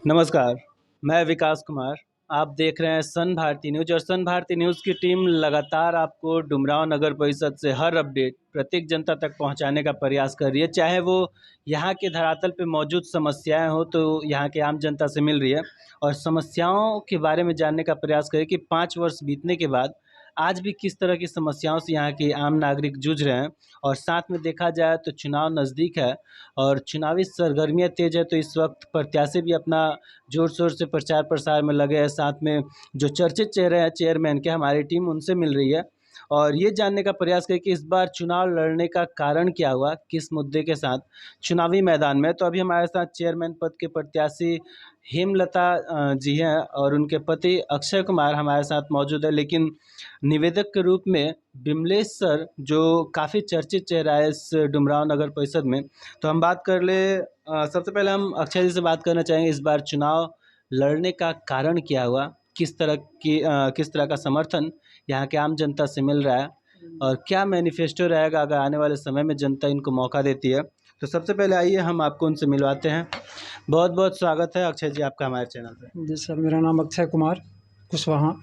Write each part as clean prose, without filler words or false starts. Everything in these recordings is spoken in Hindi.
नमस्कार, मैं विकास कुमार। आप देख रहे हैं सन भारती न्यूज़ और सन भारती न्यूज़ की टीम लगातार आपको डुमरांव नगर परिषद से हर अपडेट प्रत्येक जनता तक पहुंचाने का प्रयास कर रही है। चाहे वो यहाँ के धरातल पे मौजूद समस्याएं हो तो यहाँ के आम जनता से मिल रही है और समस्याओं के बारे में जानने का प्रयास करें कि 5 वर्ष बीतने के बाद आज भी किस तरह की समस्याओं से यहाँ के आम नागरिक जूझ रहे हैं। और साथ में देखा जाए तो चुनाव नज़दीक है और चुनावी सरगर्मियाँ तेज़ है, तो इस वक्त प्रत्याशी भी अपना ज़ोर शोर से प्रचार प्रसार में लगे हैं। साथ में जो चर्चित चेहरे हैं चेयरमैन के, हमारी टीम उनसे मिल रही है और ये जानने का प्रयास करें कि इस बार चुनाव लड़ने का कारण क्या हुआ, किस मुद्दे के साथ चुनावी मैदान में। तो अभी हमारे साथ चेयरमैन पद के प्रत्याशी हेमलता जी हैं और उनके पति अक्षय कुमार हमारे साथ मौजूद है, लेकिन निवेदक के रूप में बिमलेश सर जो काफ़ी चर्चित चेहरा है इस डुमरांव नगर परिषद में। तो हम बात कर ले, सबसे पहले हम अक्षय जी से बात करना चाहेंगे, इस बार चुनाव लड़ने का कारण क्या हुआ, किस तरह का समर्थन यहाँ के आम जनता से मिल रहा है और क्या मैनिफेस्टो रहेगा अगर आने वाले समय में जनता इनको मौका देती है। तो सबसे पहले आइए हम आपको उनसे मिलवाते हैं। बहुत बहुत स्वागत है अक्षय जी आपका हमारे चैनल पे। जी सर, मेरा नाम अक्षय कुमार कुशवाहा,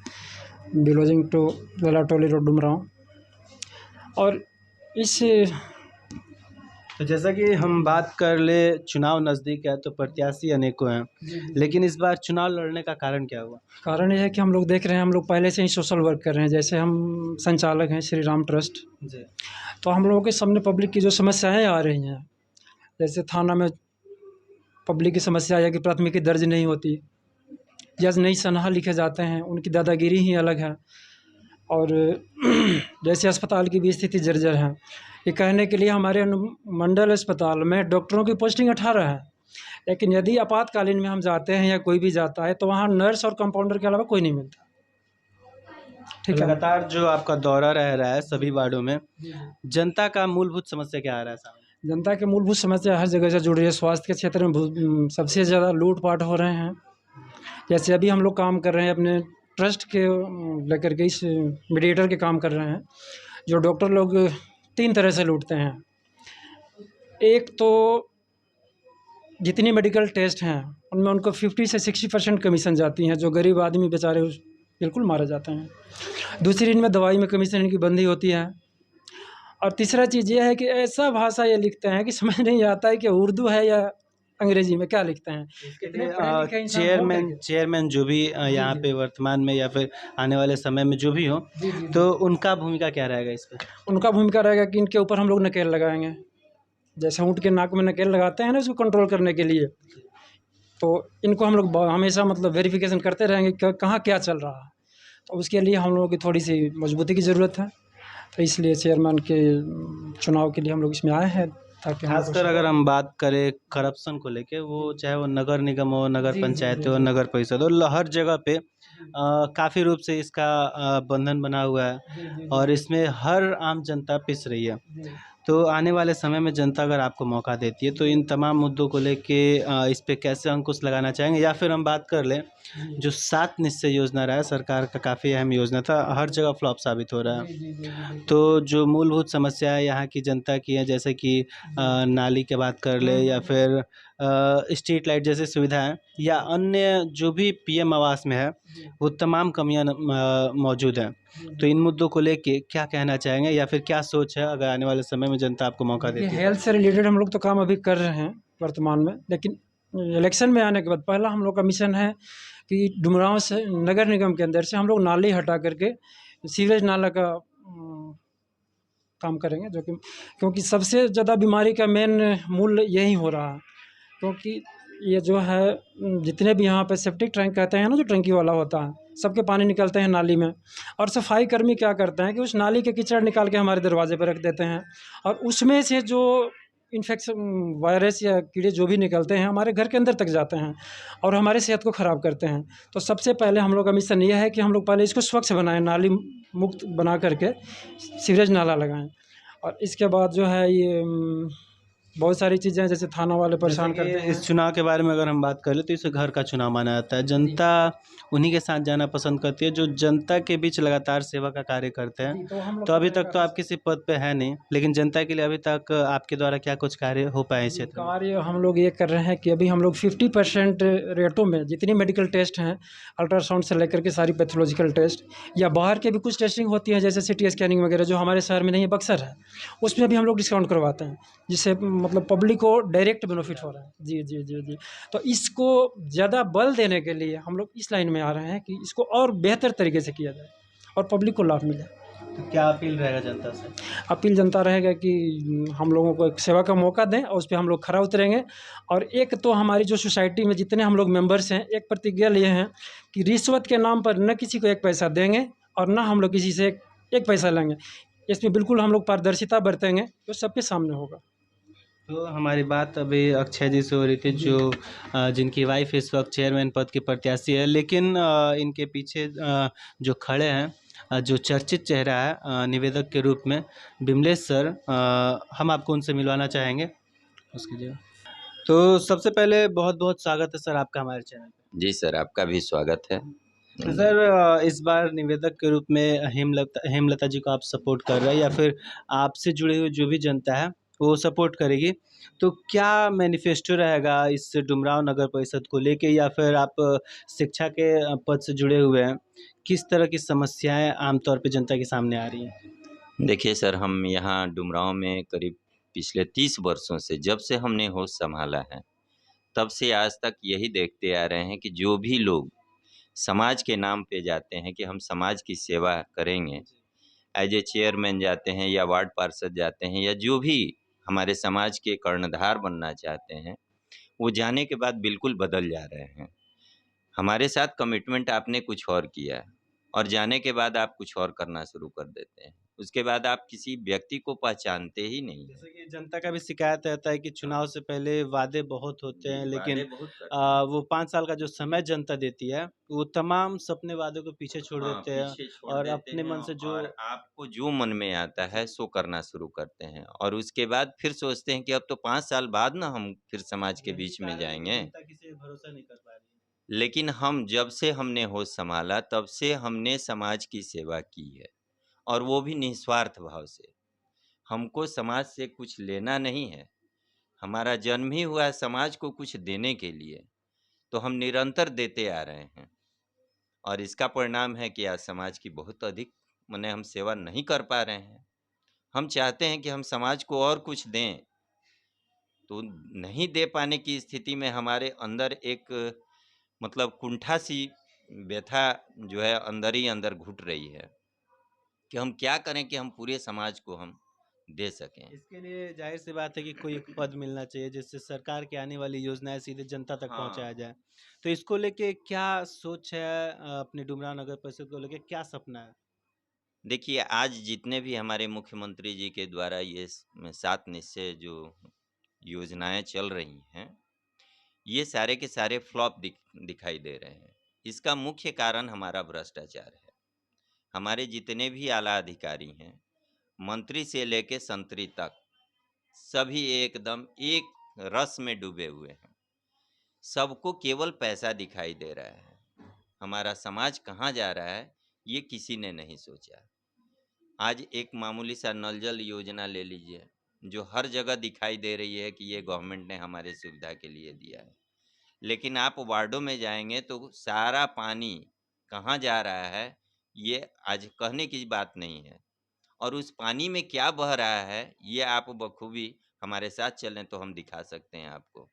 बिलोजिंग टू बेलाटोली रोड डुमरांव। और इस तो जैसा कि हम बात कर ले, चुनाव नज़दीक है तो प्रत्याशी अनेकों हैं, लेकिन इस बार चुनाव लड़ने का कारण क्या हुआ? कारण ये है कि हम लोग देख रहे हैं, हम लोग पहले से ही सोशल वर्क कर रहे हैं। जैसे हम संचालक हैं श्री राम ट्रस्ट जी। तो हम लोगों के सामने पब्लिक की जो समस्याएं आ रही हैं, जैसे थाना में पब्लिक की समस्या है कि प्राथमिकी दर्ज नहीं होती, जज नहीं सनहा लिखे जाते हैं, उनकी दादागिरी ही अलग है। और जैसे अस्पताल की भी स्थिति जर्जर है। ये कहने के लिए हमारे मंडल अस्पताल में डॉक्टरों की पोस्टिंग 18 है, लेकिन यदि आपातकालीन में हम जाते हैं या कोई भी जाता है तो वहाँ नर्स और कंपाउंडर के अलावा कोई नहीं मिलता। ठीक है। लगातार जो आपका दौरा रह रहा है सभी वार्डों में, जनता का मूलभूत समस्या क्या आ रहा है सामने? जनता के मूलभूत समस्या हर जगह से जुड़ रही है। स्वास्थ्य के क्षेत्र में सबसे ज़्यादा लूटपाट हो रहे हैं। जैसे अभी हम लोग काम कर रहे हैं अपने ट्रस्ट के लेकर के, इस मीडिएटर के काम कर रहे हैं। जो डॉक्टर लोग 3 तरह से लूटते हैं। एक तो जितनी मेडिकल टेस्ट हैं उनमें उनको 50 से 60% कमीशन जाती हैं, जो गरीब आदमी बेचारे बिल्कुल मारे जाते हैं। दूसरी इनमें दवाई में कमीशन इनकी बंदी होती है। और तीसरा चीज़ ये है कि ऐसा भाषा ये लिखते हैं कि समझ नहीं आता है कि उर्दू है या अंग्रेजी में क्या लिखते हैं। चेयरमैन जो भी यहाँ पे वर्तमान में या फिर आने वाले समय में जो भी हो, तो उनका भूमिका क्या रहेगा इस पर? उनका भूमिका रहेगा कि इनके ऊपर हम लोग नकेल लगाएंगे। जैसे ऊँट के नाक में नकेल लगाते हैं ना उसको कंट्रोल करने के लिए, तो इनको हम लोग हमेशा मतलब वेरिफिकेशन करते रहेंगे कि कहाँ क्या चल रहा है। तो उसके लिए हम लोगों की थोड़ी सी मजबूती की ज़रूरत है। तो इसलिए चेयरमैन के चुनाव के लिए हम लोग इसमें आए हैं, ताकि खासकर अगर हम बात करें करप्शन को लेके, वो चाहे वो नगर निगम हो, नगर पंचायत हो, नगर परिषद हो, हर जगह पे काफ़ी रूप से इसका बंधन बना हुआ है और इसमें हर आम जनता पिस रही है। तो आने वाले समय में जनता अगर आपको मौका देती है तो इन तमाम मुद्दों को लेके इस पे कैसे अंकुश लगाना चाहेंगे? या फिर हम बात कर लें, जो 7 निश्चय योजना रहा है सरकार का, काफ़ी अहम योजना था, हर जगह फ्लॉप साबित हो रहा है। तो जो मूलभूत समस्या है यहाँ की जनता की है, जैसे कि नाली की बात कर ले या फिर स्ट्रीट लाइट जैसी सुविधाएं या अन्य जो भी पीएम आवास में है, वो तमाम कमियां मौजूद हैं। तो इन मुद्दों को लेके क्या कहना चाहेंगे या फिर क्या सोच है अगर आने वाले समय में जनता आपको मौका देती है? हेल्थ से रिलेटेड हम लोग तो काम अभी कर रहे हैं वर्तमान में, लेकिन इलेक्शन में आने के बाद पहला हम लोग का मिशन है कि डुमरांव से नगर निगम के अंदर से हम लोग नाली हटा करके सीवेज नाला का काम करेंगे, जो कि क्योंकि सबसे ज़्यादा बीमारी का मेन मूल यही हो रहा है। क्योंकि ये जो है जितने भी यहाँ पे सेप्टिक टैंक कहते हैं ना, जो टंकी वाला होता है, सबके पानी निकलते हैं नाली में। और सफाई कर्मी क्या करते हैं कि उस नाली के कीचड़ निकाल के हमारे दरवाजे पर रख देते हैं और उसमें से जो इन्फेक्शन वायरस या कीड़े जो भी निकलते हैं हमारे घर के अंदर तक जाते हैं और हमारे सेहत को ख़राब करते हैं। तो सबसे पहले हम लोग का मिशन ये है कि हम लोग पहले इसको स्वच्छ बनाएं, नाली मुक्त बना करके सीवरेज नाला लगाएं। और इसके बाद जो है ये बहुत सारी चीज़ें हैं, जैसे थाना वाले परेशान जैसे कि करते हैं। इस चुनाव के बारे में अगर हम बात करें तो इसे घर का चुनाव माना जाता है। जनता उन्हीं के साथ जाना पसंद करती है जो जनता के बीच लगातार सेवा का कार्य करते हैं। जी, तो हम लोग तो कर अभी रहे हैं तक तो काफ़ी। आप किसी पद पे हैं नहीं, लेकिन जनता के लिए अभी तक आपके द्वारा क्या कुछ कार्य हो पाए इस जी, क्षेत्र में? कार्य हम लोग ये कर रहे हैं कि अभी हम लोग 50% रेटों में जितनी मेडिकल टेस्ट हैं, अल्ट्रासाउंड से लेकर के सारी पैथोलॉजिकल टेस्ट या बाहर के भी कुछ टेस्टिंग होती है, जैसे सिटी स्कैनिंग वगैरह, जो हमारे शहर में नहीं है, बक्सर है, उसमें भी हम लोग डिस्काउंट करवाते हैं, जिससे मतलब पब्लिक को डायरेक्ट बेनिफिट हो रहा है। जी, जी, जी, जी। तो इसको ज़्यादा बल देने के लिए हम लोग इस लाइन में आ रहे हैं कि इसको और बेहतर तरीके से किया जाए और पब्लिक को लाभ मिले। तो क्या अपील रहेगा जनता से? अपील जनता रहेगा कि हम लोगों को एक सेवा का मौका दें और उस पे हम लोग खरा उतरेंगे। और एक तो हमारी जो सोसाइटी में जितने हम लोग मेंबर्स हैं, एक प्रतिज्ञा लिए हैं कि रिश्वत के नाम पर न किसी को एक पैसा देंगे और ना हम लोग किसी से एक पैसा लेंगे। इसमें बिल्कुल हम लोग पारदर्शिता बरतेंगे, तो सबके सामने होगा। तो हमारी बात अभी अक्षय जी से हो रही थी जी। जो जिनकी वाइफ इस वक्त चेयरमैन पद की प्रत्याशी है, लेकिन इनके पीछे जो खड़े हैं, जो चर्चित चेहरा है निवेदक के रूप में, बिमलेश सर, हम आपको उनसे मिलवाना चाहेंगे। उसकी जगह तो सबसे पहले बहुत बहुत स्वागत है सर आपका हमारे चैनल पे। जी सर, आपका भी स्वागत है। तो सर इस बार निवेदक के रूप में हेमलता जी को आप सपोर्ट कर रहे हैं या फिर आपसे जुड़े हुए जो भी जनता है वो सपोर्ट करेगी, तो क्या मैनिफेस्टो रहेगा इस डुमरांव नगर परिषद को लेके, या फिर आप शिक्षा के पद से जुड़े हुए हैं, किस तरह की समस्याएं आमतौर पे जनता के सामने आ रही हैं? देखिए सर, हम यहाँ डुमरांव में करीब पिछले 30 वर्षों से, जब से हमने होश संभाला है, तब से आज तक यही देखते आ रहे हैं कि जो भी लोग समाज के नाम पे जाते हैं कि हम समाज की सेवा करेंगे, एज ए चेयरमैन जाते हैं या वार्ड पार्षद जाते हैं या जो भी हमारे समाज के कर्णधार बनना चाहते हैं, वो जाने के बाद बिल्कुल बदल जा रहे हैं। हमारे साथ कमिटमेंट आपने कुछ और किया और जाने के बाद आप कुछ और करना शुरू कर देते हैं। उसके बाद आप किसी व्यक्ति को पहचानते ही नहीं हैं। जैसे कि जनता का भी शिकायत रहता है कि चुनाव से पहले वादे बहुत होते हैं, लेकिन वादे बहुत करते हैं। वो 5 साल का जो समय जनता देती है, वो तमाम सपने वादों को पीछे छोड़ हाँ, देते हैं पीछे छोड़ और देते अपने हैं मन से जो और आपको जो मन में आता है सो करना शुरू करते हैं और उसके बाद फिर सोचते हैं कि अब तो 5 साल बाद ना हम फिर समाज के यही बीच में कारण है कि जाएँगे। जनता किसी पे भरोसा नहीं कर पा रही है। लेकिन हम जब से हमने होश संभाला तब से हमने समाज की सेवा की है और वो भी निस्वार्थ भाव से। हमको समाज से कुछ लेना नहीं है। हमारा जन्म ही हुआ है समाज को कुछ देने के लिए, तो हम निरंतर देते आ रहे हैं और इसका परिणाम है कि आज समाज की बहुत अधिक माने हम सेवा नहीं कर पा रहे हैं। हम चाहते हैं कि हम समाज को और कुछ दें, तो नहीं दे पाने की स्थिति में हमारे अंदर एक मतलब कुंठा-सी व्यथा जो है अंदर ही अंदर घुट रही है कि हम क्या करें कि हम पूरे समाज को हम दे सकें। इसके लिए ज़ाहिर-सी बात है कि कोई एक पद मिलना चाहिए जिससे सरकार की आने वाली योजनाएँ सीधे जनता तक हाँ। पहुँचाया जाए। तो इसको लेके क्या सोच है अपने डुमरांव नगर परिषद को लेके क्या सपना है? देखिए, आज जितने भी हमारे मुख्यमंत्री जी के द्वारा ये 7 निश्चय जो योजनाएँ चल रही हैं, ये सारे के सारे फ्लॉप दिखाई दे रहे हैं। इसका मुख्य कारण हमारा भ्रष्टाचार है। हमारे जितने भी आला अधिकारी हैं, मंत्री से लेके संतरी तक, सभी एकदम एक रस में डूबे हुए हैं। सबको केवल पैसा दिखाई दे रहा है। हमारा समाज कहाँ जा रहा है, ये किसी ने नहीं सोचा। आज एक मामूली सा नल जल योजना ले लीजिए, जो हर जगह दिखाई दे रही है कि ये गवर्नमेंट ने हमारे सुविधा के लिए दिया है। लेकिन आप वार्डों में जाएँगे तो सारा पानी कहाँ जा रहा है, ये आज कहने की बात नहीं है। और उस पानी में क्या बह रहा है, ये आप बखूबी हमारे साथ चलें तो हम दिखा सकते हैं आपको।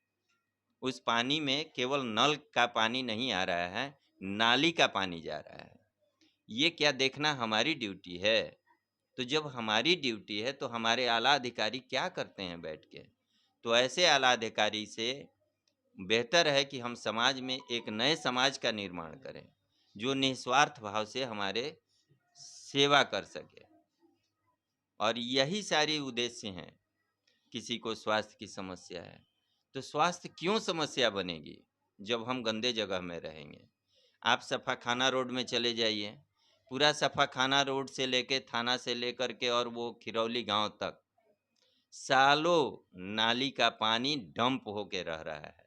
उस पानी में केवल नल का पानी नहीं आ रहा है, नाली का पानी जा रहा है। ये क्या देखना हमारी ड्यूटी है? तो जब हमारी ड्यूटी है तो हमारे आला अधिकारी क्या करते हैं बैठ के? तो ऐसे आला अधिकारी से बेहतर है कि हम समाज में एक नए समाज का निर्माण करें, जो निस्वार्थ भाव से हमारे सेवा कर सके। और यही सारी उद्देश्य हैं। किसी को स्वास्थ्य की समस्या है, तो स्वास्थ्य क्यों समस्या बनेगी जब हम गंदे जगह में रहेंगे? आप सफ़ाखाना रोड में चले जाइए, पूरा सफ़ाखाना रोड से लेके थाना से लेकर के और वो खिरौली गांव तक सालों नाली का पानी डंप होके रह रहा है।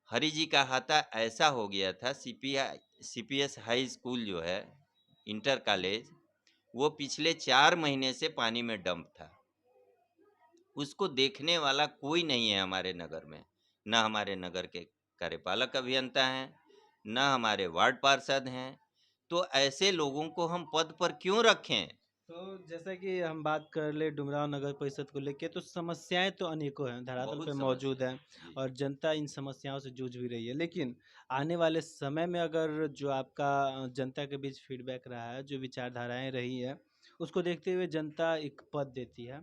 हरि जी का हाथा ऐसा हो गया था, सीपीएस हाई स्कूल जो है, इंटर कॉलेज, वो पिछले 4 महीने से पानी में डंप था। उसको देखने वाला कोई नहीं है हमारे नगर में। न हमारे नगर के कार्यपालक अभियंता हैं, न हमारे वार्ड पार्षद हैं। तो ऐसे लोगों को हम पद पर क्यों रखें? तो जैसा कि हम बात कर ले डुमरांव नगर परिषद को लेके, तो समस्याएं तो अनेकों हैं, धरातल बहुत पे समस्या मौजूद हैं जी। और जनता इन समस्याओं से जूझ भी रही है। लेकिन आने वाले समय में अगर जो आपका जनता के बीच फीडबैक रहा है, जो विचारधाराएं रही है, उसको देखते हुए जनता एक पद देती है,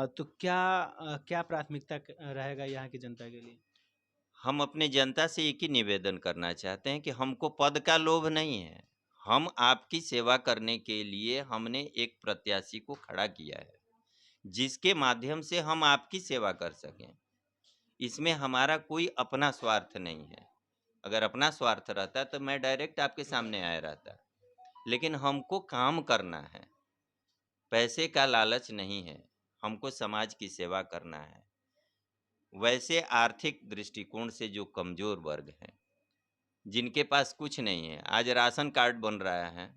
तो क्या प्राथमिकता रहेगा यहाँ की जनता के लिए? हम अपने जनता से एक ही निवेदन करना चाहते हैं कि हमको पद का लोभ नहीं है। हम आपकी सेवा करने के लिए हमने एक प्रत्याशी को खड़ा किया है, जिसके माध्यम से हम आपकी सेवा कर सकें। इसमें हमारा कोई अपना स्वार्थ नहीं है। अगर अपना स्वार्थ रहता तो मैं डायरेक्ट आपके सामने आया रहता। लेकिन हमको काम करना है, पैसे का लालच नहीं है, हमको समाज की सेवा करना है। वैसे आर्थिक दृष्टिकोण से जो कमजोर वर्ग हैं, जिनके पास कुछ नहीं है, आज राशन कार्ड बन रहा है,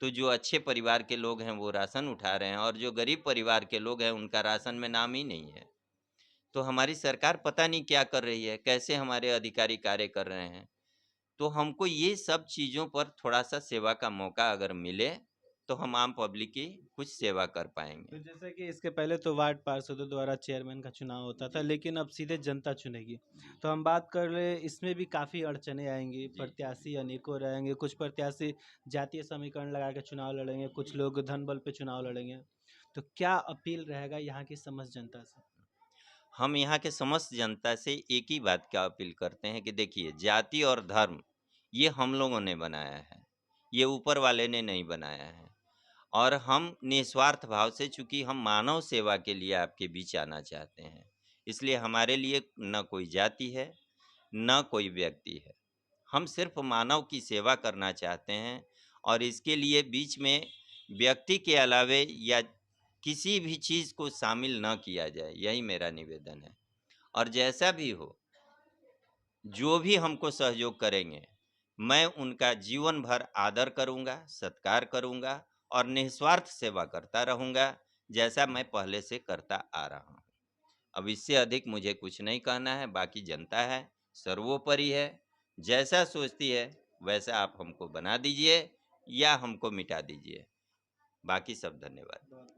तो जो अच्छे परिवार के लोग हैं वो राशन उठा रहे हैं, और जो गरीब परिवार के लोग हैं उनका राशन में नाम ही नहीं है। तो हमारी सरकार पता नहीं क्या कर रही है, कैसे हमारे अधिकारी कार्य कर रहे हैं। तो हमको ये सब चीज़ों पर थोड़ा-सा सेवा का मौका अगर मिले, तो हम आम पब्लिक की कुछ सेवा कर पाएँगे। तो जैसे कि इसके पहले तो वार्ड पार्षदों द्वारा चेयरमैन का चुनाव होता था, जी, लेकिन अब सीधे जनता चुनेगी। जी, तो हम बात कर ले, इसमें भी काफ़ी अड़चनें आएंगी, जी, प्रत्याशी अनेकों रहेंगे, कुछ प्रत्याशी जातीय समीकरण लगा के चुनाव लड़ेंगे, कुछ जी। लोग धन बल पे चुनाव लड़ेंगे। तो क्या अपील रहेगा यहाँ की समस्त जनता से? हम यहाँ के समस्त जनता से एक ही बात का अपील करते हैं कि देखिए, जाति और धर्म ये हम लोगों ने बनाया है, ये ऊपर वाले ने नहीं बनाया है। और हम निस्वार्थ भाव से, चूंकि हम मानव सेवा के लिए आपके बीच आना चाहते हैं, इसलिए हमारे लिए न कोई जाति है, न कोई व्यक्ति है। हम सिर्फ मानव की सेवा करना चाहते हैं, और इसके लिए बीच में व्यक्ति के अलावे या किसी भी चीज़ को शामिल न किया जाए, यही मेरा निवेदन है। और जैसा भी हो, जो भी हमको सहयोग करेंगे, मैं उनका जीवन भर आदर करूंगा, सत्कार करूंगा, और निस्वार्थ सेवा करता रहूंगा, जैसा मैं पहले से करता आ रहा हूं। अब इससे अधिक मुझे कुछ नहीं कहना है। बाकी जनता है, सर्वोपरि है। जैसा सोचती है वैसा आप हमको बना दीजिए या हमको मिटा दीजिए। बाकी सब धन्यवाद।